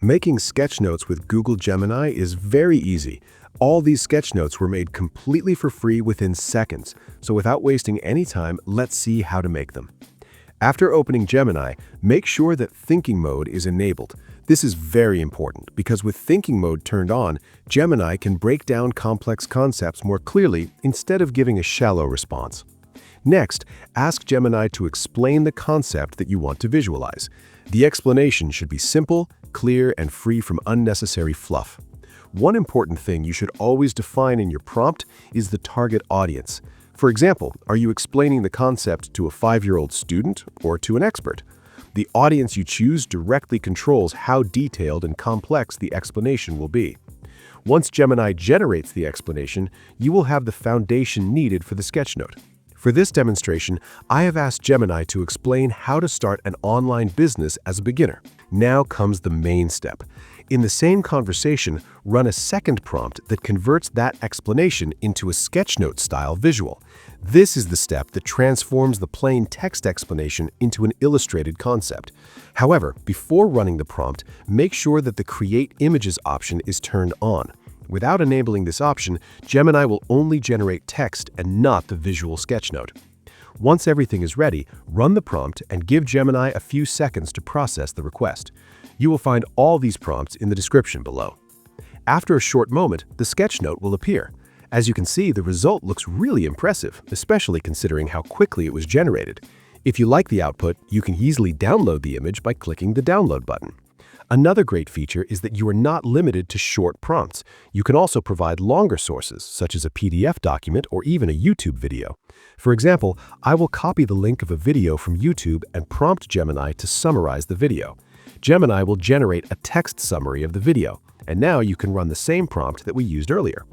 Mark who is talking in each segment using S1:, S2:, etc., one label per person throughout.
S1: Making sketchnotes with Google Gemini is very easy. All these sketchnotes were made completely for free within seconds, so without wasting any time, let's see how to make them. After opening Gemini, make sure that thinking mode is enabled. This is very important because with thinking mode turned on, Gemini can break down complex concepts more clearly instead of giving a shallow response. Next, ask Gemini to explain the concept that you want to visualize. The explanation should be simple, clear, and free from unnecessary fluff. One important thing you should always define in your prompt is the target audience. For example, are you explaining the concept to a 5-year-old student or to an expert? The audience you choose directly controls how detailed and complex the explanation will be. Once Gemini generates the explanation, you will have the foundation needed for the sketchnote. For this demonstration, I have asked Gemini to explain how to start an online business as a beginner. Now comes the main step. In the same conversation, run a second prompt that converts that explanation into a sketchnote-style visual. This is the step that transforms the plain text explanation into an illustrated concept. However, before running the prompt, make sure that the Create Images option is turned on. Without enabling this option, Gemini will only generate text and not the visual sketchnote. Once everything is ready, run the prompt and give Gemini a few seconds to process the request. You will find all these prompts in the description below. After a short moment, the sketchnote will appear. As you can see, the result looks really impressive, especially considering how quickly it was generated. If you like the output, you can easily download the image by clicking the download button. Another great feature is that you are not limited to short prompts. You can also provide longer sources, such as a PDF document or even a YouTube video. For example, I will copy the link of a video from YouTube and prompt Gemini to summarize the video. Gemini will generate a text summary of the video, and now you can run the same prompt that we used earlier.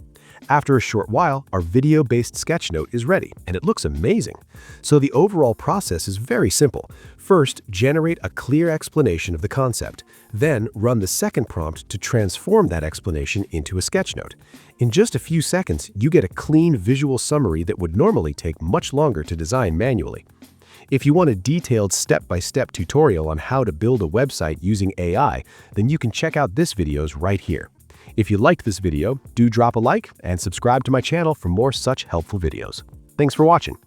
S1: After a short while, our video-based sketchnote is ready, and it looks amazing. So the overall process is very simple. First, generate a clear explanation of the concept. Then, run the second prompt to transform that explanation into a sketchnote. In just a few seconds, you get a clean visual summary that would normally take much longer to design manually. If you want a detailed step-by-step tutorial on how to build a website using AI, then you can check out this videos right here. If you liked this video, do drop a like and subscribe to my channel for more such helpful videos. Thanks for watching.